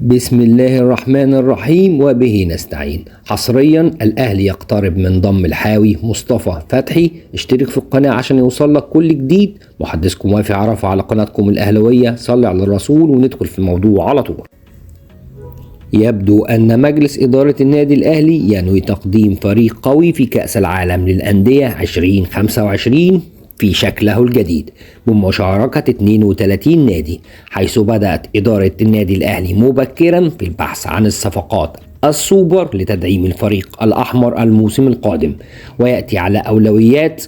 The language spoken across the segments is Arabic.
بسم الله الرحمن الرحيم وبه نستعين. حصريا الأهلي يقترب من ضم الحاوي مصطفى فتحي. اشترك في القناة عشان يوصلك كل جديد. محدثكم وافي عرفة على قناتكم الأهلوية. صلي على الرسول وندخل في الموضوع على طول. يبدو أن مجلس إدارة النادي الأهلي ينوي تقديم فريق قوي في كأس العالم للأندية 2025 في شكله الجديد بمشاركة 32 نادي، حيث بدأت إدارة النادي الأهلي مبكرا في البحث عن الصفقات السوبر لتدعيم الفريق الأحمر الموسم القادم، ويأتي على أولويات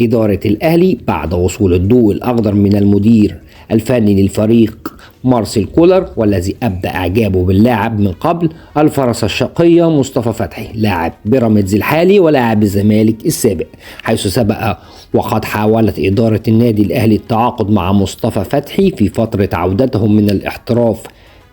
إدارة الأهلي بعد وصول الضوء الأخضر من المدير الفني للفريق مارسيل كولر، والذي أبدأ إعجابه باللاعب من قبل، الفرس الشقية مصطفى فتحي لاعب بيراميدز الحالي ولاعب الزمالك السابق، حيث سبق وقد حاولت إدارة النادي الأهلي التعاقد مع مصطفى فتحي في فترة عودته من الاحتراف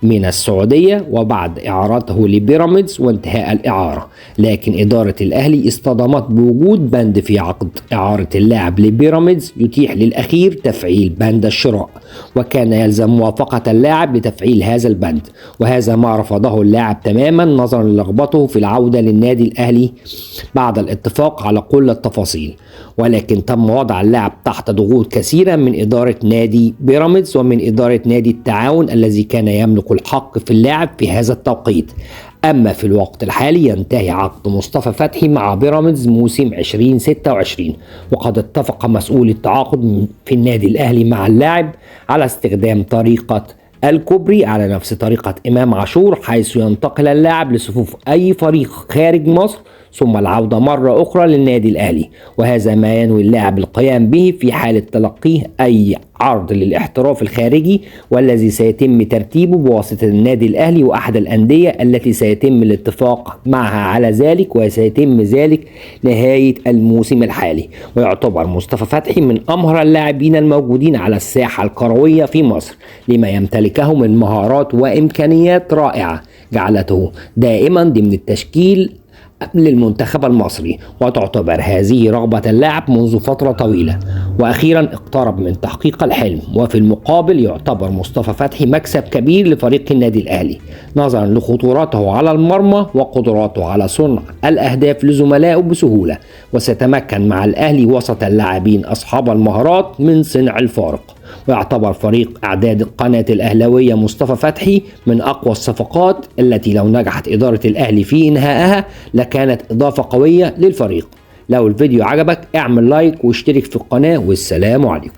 من السعودية وبعد إعارته لبيراميدز وانتهاء الإعارة، لكن إدارة الأهلي اصطدمت بوجود بند في عقد إعارة اللاعب لبيراميدز يتيح للأخير تفعيل بند الشراء، وكان يلزم موافقة اللاعب لتفعيل هذا البند، وهذا ما رفضه اللاعب تماما نظرا لرغبته في العودة للنادي الأهلي بعد الاتفاق على كل التفاصيل، ولكن تم وضع اللاعب تحت ضغوط كثيرة من إدارة نادي بيراميدز ومن إدارة نادي التعاون الذي كان يملك الحق في اللاعب في هذا التوقيت. أما في الوقت الحالي ينتهي عقد مصطفى فتحي مع بيراميدز موسم 2026، وقد اتفق مسؤول التعاقد في النادي الأهلي مع اللاعب على استخدام طريقة الكوبري على نفس طريقة إمام عاشور، حيث ينتقل اللاعب لصفوف أي فريق خارج مصر ثم العودة مرة أخرى للنادي الأهلي، وهذا ما ينوي اللاعب القيام به في حالة تلقيه أي عرض للاحتراف الخارجي، والذي سيتم ترتيبه بواسطة النادي الأهلي وأحد الأندية التي سيتم الاتفاق معها على ذلك، وسيتم ذلك نهاية الموسم الحالي. ويعتبر مصطفى فتحي من أمهر اللاعبين الموجودين على الساحة الكروية في مصر، لما يمتلكه من مهارات وإمكانيات رائعة جعلته دائما ضمن التشكيل للمنتخب المصري، وتعتبر هذه رغبة اللاعب منذ فترة طويلة، وأخيرا اقترب من تحقيق الحلم. وفي المقابل يعتبر مصطفى فتحي مكسب كبير لفريق النادي الأهلي نظرا لخطورته على المرمى وقدراته على صنع الأهداف لزملائه بسهولة، وسيتمكن مع الأهلي وسط اللاعبين أصحاب المهارات من صنع الفارق. ويعتبر فريق إعداد القناة الأهلاوية مصطفى فتحي من أقوى الصفقات التي لو نجحت إدارة الأهلي في إنهائها لكانت إضافة قوية للفريق. لو الفيديو عجبك اعمل لايك واشترك في القناة، والسلام عليكم.